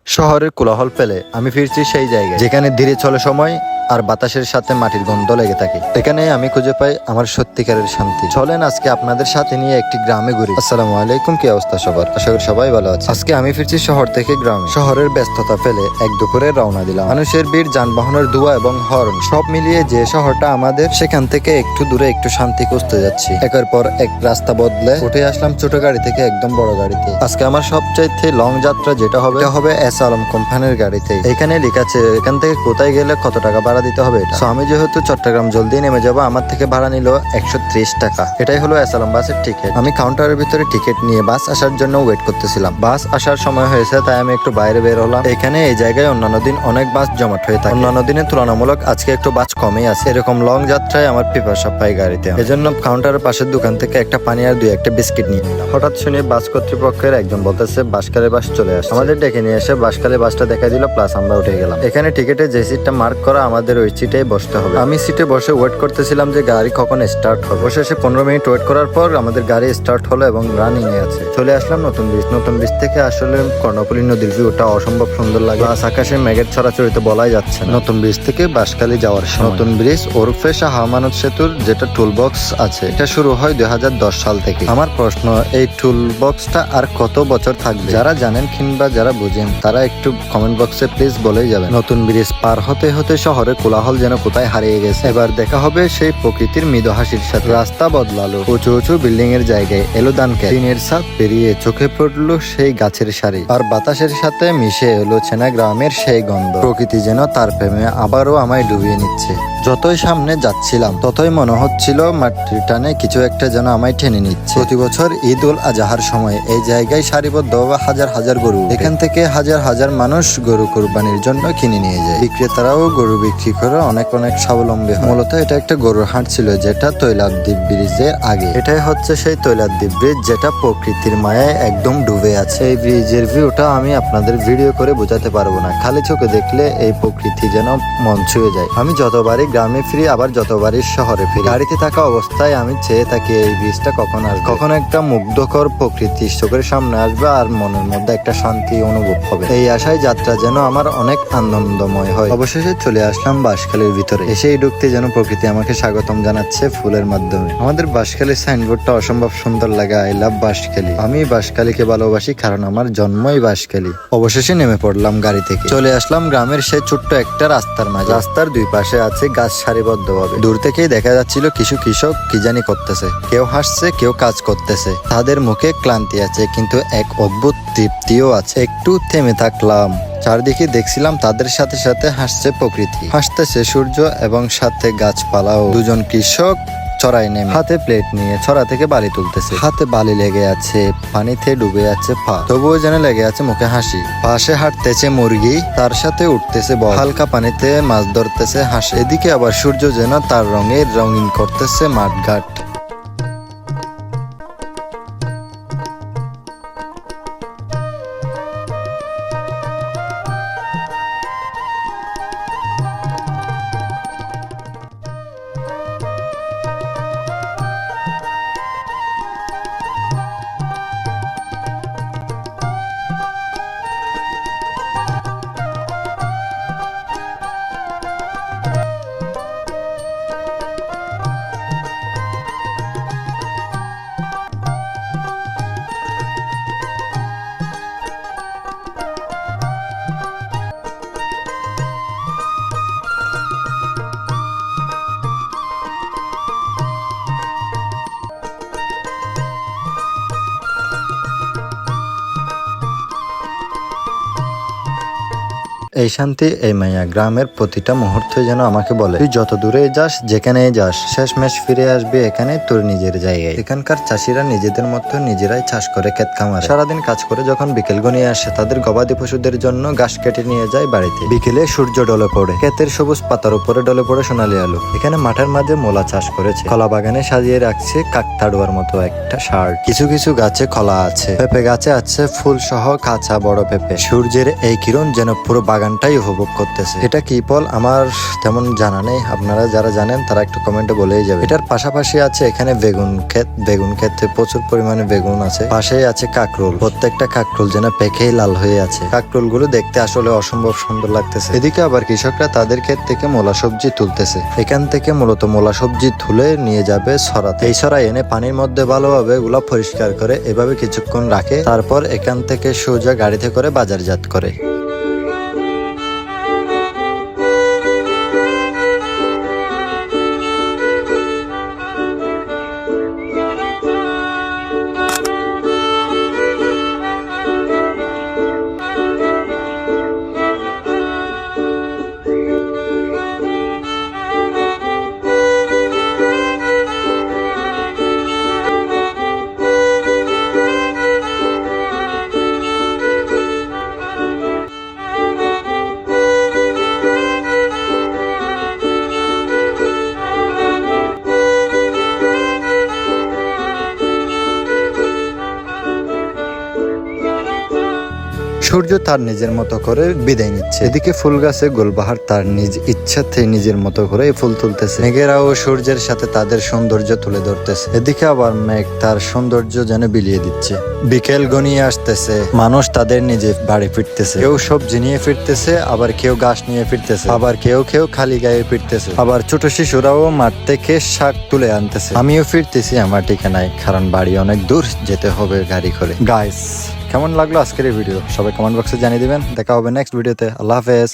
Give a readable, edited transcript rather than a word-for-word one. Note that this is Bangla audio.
শহরের কোলাহল পেলে আমি ফিরছি সেই জায়গায় যেখানে ধীরে চলে সময় আর বাতাসের সাথে মাটির গন্ধ লেগে থাকে। এখানে আমি খুঁজে পাই আমার সত্যিকারের শান্তি। চলেন আজকে আপনাদের সাথে নিয়ে একটি গ্রামে ঘুরি। আসসালামু আলাইকুম, কি অবস্থা সবার? আশা করি সবাই ভালো আছে। আজকে আমি ফিরছি শহর থেকে গ্রামে। শহরের ব্যস্ততা ফেলে এক দুপুরে রওনা দিলাম। মানুষের ভিড়, যানবাহনের ধোঁয়া এবং হর্ন সব মিলিয়ে যে শহরটা আমাদের, সেখান থেকে একটু দূরে একটু শান্তি খুঁজতে যাচ্ছি। একের পর এক রাস্তা বদলে উঠে আসলাম ছোট গাড়ি থেকে একদম বড় গাড়িতে। আজকে আমার সবচাইতে লং যাত্রা যেটা হবে এস আলম কোম্পানির গাড়িতে। এখানে লেখা আছে এখান থেকে কোথায় গেলে কত টাকা ভাড়া দিতে হবে। আমি যেহেতু চট্টগ্রাম জলদি নেমে যাবো, আমার থেকে ভাড়া নিল 130 টাকা। এটাই হলো এস আলম বাসের টিকিট। আমি কাউন্টারের ভিতরে টিকিট নিয়ে বাস আসার জন্য ওয়েট করতেছিলাম। বাস আসার সময় হয়েছে, তাই আমি একটু বাইরে বের হলাম। এখানে এই জায়গায় অন্যান্য দিন অনেক বাস জমাট হয়ে থাকে। অন্যান্য দিনের তুলনামূলক আজকে একটু বাস কমই আছে। এরকম লং যাত্রায় আমার পিপাসা পাই গাড়িতে। এজন্য কাউন্টারের পাশের দোকান থেকে একটা পানি আর দুই একটা বিস্কিট নিয়ে নিলাম। হঠাৎ শুনে বাস কর্তৃপক্ষের একজন বলতেছে বাঁশখালী বাস চলে আসে। আমাদের ডেকে নিয়ে এসে বাঁশখালী বাসটা দেখা দিল, প্লাস আমরা উঠে গেলাম। এখানে টিকিটে যে সিটটা মার্ক করা, আমাদের ওই সিটে বসতে হবে। আমি সিটে বসে ওয়েট করতেছিলাম যে গাড়ি কখন স্টার্ট হবে। অবশেষে 15 মিনিট ওয়েট করার পর আমাদের গাড়ি স্টার্ট হলো এবং রানিং এ আছে। চলে আসলাম নতুন ব্রিজ। নতুন ব্রিজ থেকে আসলে কর্ণফুলী নদীর ভিউটা অসম্ভব সুন্দর লাগে। আকাশে মেঘের ছড়াছড়িতে বলাই যাচ্ছে না। নতুন ব্রিজ থেকে বাঁশখালী যাওয়ার সময় নতুন ব্রিজ ওরফে শাহ আমানত সেতুর যেটা টুল বক্স আছে, এটা শুরু হয় 2010 সাল থেকে। আমার প্রশ্ন, এই টুল বক্সটা আর কত বছর থাকবে? যারা জানেন কিংবা যারা বুঝেন তারা একটু কমেন্ট বক্সে প্লিজ বলেই যাবেন। নতুন ব্রিজ পার হতে হতে শহরের কোলাহল যেন কোথায় হারিয়ে গেছে। এবার দেখা হবে সেই প্রকৃতির মৃদু হাসির সাথে। রাস্তা বদলালো, উঁচু উঁচু বিল্ডিং এর জায়গায় এলো দানকে। দিনের ছাদ পেরিয়ে চোখে পড়লো সেই গাছের সারি, আর বাতাসের সাথে মিশে এলো চেনা গ্রামের সেই গন্ধ। প্রকৃতি যেন তার প্রেমে আবারও আমায় ডুবিয়ে নিচ্ছে। যতই সামনে যাচ্ছিলাম ততই মনে হচ্ছিল মাটির টানে কিছু একটা যেন আমায় টেনে নিচ্ছে। প্রতি বছর ঈদ উল আজহার সময় এই জায়গায় সারিবদ্ধভাবে হাজার হাজার গরু, এখান থেকে হাজার হাজার মানুষ গরু কোরবানির জন্য কিনে নিয়ে যায়। বিক্রেতারাও গরু বিক্রি করে অনেক অনেক স্বাবলম্বী হয়। মূলত এটা একটা গরুর হাট ছিল, যেটা তৈলাদ্বীপ ব্রিজের আগে। এটাই হচ্ছে সেই তৈলাদ্বীপ ব্রিজ, যেটা প্রকৃতির মায়ায় একদম ডুবে আছে। এই ব্রিজের ভিউটা আমি আপনাদের ভিডিও করে বোঝাতে পারবো না। খালি চোখে দেখলে এই প্রকৃতি যেন মন ছুঁয়ে যায়। আমি যতবারই গ্রামে ফিরি, আবার যতবারই শহরে ফিরি, গাড়িতে থাকা অবস্থায় আমি চেয়ে থাকি এই ব্রিজটা কখন আসবে, কখন একটা মুগ্ধকর প্রকৃতি চোখের সামনে আসবে আর মনের মধ্যে একটা শান্তি অনুভব হবে। এই আশায় যাত্রা যেন আমার অনেক আনন্দময় হয়। অবশেষে চলে আসলাম বাঁশখালীর ভিতরে। এসেই ঢুকতে যেন প্রকৃতি আমাকে স্বাগতম জানাচ্ছে ফুলের মাধ্যমে। আমাদের বাঁশখালীর সাইনবোর্ডটা অসম্ভব সুন্দর লাগে, আই লাভ বাঁশখালী। আমি বাঁশখালীকে ভালোবাসি কারণ আমার জন্মই বাঁশখালী। অবশেষে নেমে পড়লাম গাড়ি থেকে। চলে আসলাম গ্রামের সেই ছোট্ট একটা রাস্তার মাঝে। রাস্তার দুই পাশে আছে গাছ সারিবদ্ধভাবে। দূর থেকেই দেখা যাচ্ছিল কিছু কৃষক কি জানি করতেছে। কেউ হাসছে, কেউ কাজ করতেছে। তাদের মুখে ক্লান্তি আছে, কিন্তু এক অদ্ভুত তৃপ্তিও আছে। একটু থেমে থাকলাম। চারদিকে দেখছিলাম তাদের সাথে সাথে হাসছে প্রকৃতি, হাসতেছে সূর্য এবং সাথে গাছপালাও। দুজন কৃষক চড়াই নেমে হাতে প্লেট নিয়ে ছড়া থেকে বালি তুলতেছে। হাতে বালি লেগে আছে, পানিতে ডুবে আছে পা, তবুও যেন লেগে আছে মুখে হাসি। পাশে হাঁটতেছে মুরগি, তার সাথে উঠতেছে বক। হালকা পানিতে মাছ ধরতেছে হাসে। এদিকে আবার সূর্য যেন তার রঙে রঙিন করতেছে মাঠঘাট। এই শান্তি, এই মায়া, গ্রামের প্রতিটা মুহূর্ত যেন আমাকে বলে তুই যত দূরে যাস, যেখানে যাস, শেষমেশ ফিরে আসবি এখানে তোর নিজের জায়গায়। এখানকার চাষিরা নিজেদের মতো নিজেরাই চাষ করে ক্ষেত খামারে সারাদিন কাজ করে যখন বিকেল গনিয়ে আসে, তাদের গবাদি পশুদের জন্য ঘাস কেটে নিয়ে যায় বাড়িতে। বিকেলে সূর্য ডলে পড়ে, ক্ষেতের সবুজ পাতার উপরে ডলে পড়ে সোনালি আলো। এখানে মাঠের মাঝে মোলা চাষ করেছে, কলা বাগানে সাজিয়ে রাখছে কাকতাড়ুয়ার মতো একটা শার্ট। কিছু কিছু গাছে কলা আছে, পেঁপে গাছে আছে ফুল সহ কাঁচা বড় পেঁপে। সূর্যের এই কিরণ যেন পুরো বাগান বাগানটাই উপভোগ করতেছে। এটা কি ফল আমার তেমন জানা নেই, আপনারা যারা জানেন তারা একটু কমেন্টে বলেই যাবে। এটার পাশাপাশি আছে এখানে বেগুন ক্ষেতে প্রচুর পরিমাণে বেগুন আছে। পাশেই আছে কাকরোল, প্রত্যেকটা কাকরোল যেন পেকেই লাল হয়ে আছে। কাকরোল গুলো দেখতে আসলে অসম্ভব সুন্দর লাগতেছে। এদিকে আবার কৃষকরা তাদের ক্ষেত থেকে মূলা সবজি তুলতেছে। এখান থেকে মূলত মূলা সবজি তুলে নিয়ে যাবে ছড়াতে। এই ছড়া এনে পানির মধ্যে ভালোভাবে এগুলা পরিষ্কার করে এভাবে কিছুক্ষণ রাখে, তারপর এখান থেকে সোজা গাড়িতে করে বাজারজাত করে। সূর্য তার নিজের মতো করে বিদায় নিচ্ছে। এদিকে ফুল গাছে গোলবাহার তার নিজ ইচ্ছাতে নিজের মতো করে ফুল তুলতেছে। মেঘেরাও সূর্যের সাথে তাদের সৌন্দর্য তুলে ধরতেছে। এদিকে আবার মেঘ তার সৌন্দর্য যেন বিলিয়ে দিচ্ছে। বিকেল গনিয়ে আসতেছে, মানুষ তাদের নিজে বাড়ি ফিরতেছে। কেউ সবজি নিয়ে ফিরতেছে, আবার কেউ ঘাস নিয়ে ফিরতেছে, আবার কেউ খালি গায়ে ফিরতেছে। আবার ছোট শিশুরাও মাঠ থেকে শাক তুলে আনতেছে। আমিও ফিরতেছি আমার ঠিকানায়, কারণ বাড়ি অনেক দূর যেতে হবে গাড়ি করে। গাইস, কেমন লাগলো আজকের এই ভিডিও সবাই কমেন্ট বক্সে জানিয়ে দিবেন। দেখা হবে নেক্সট ভিডিওতে। আল্লাহ হাফেজ।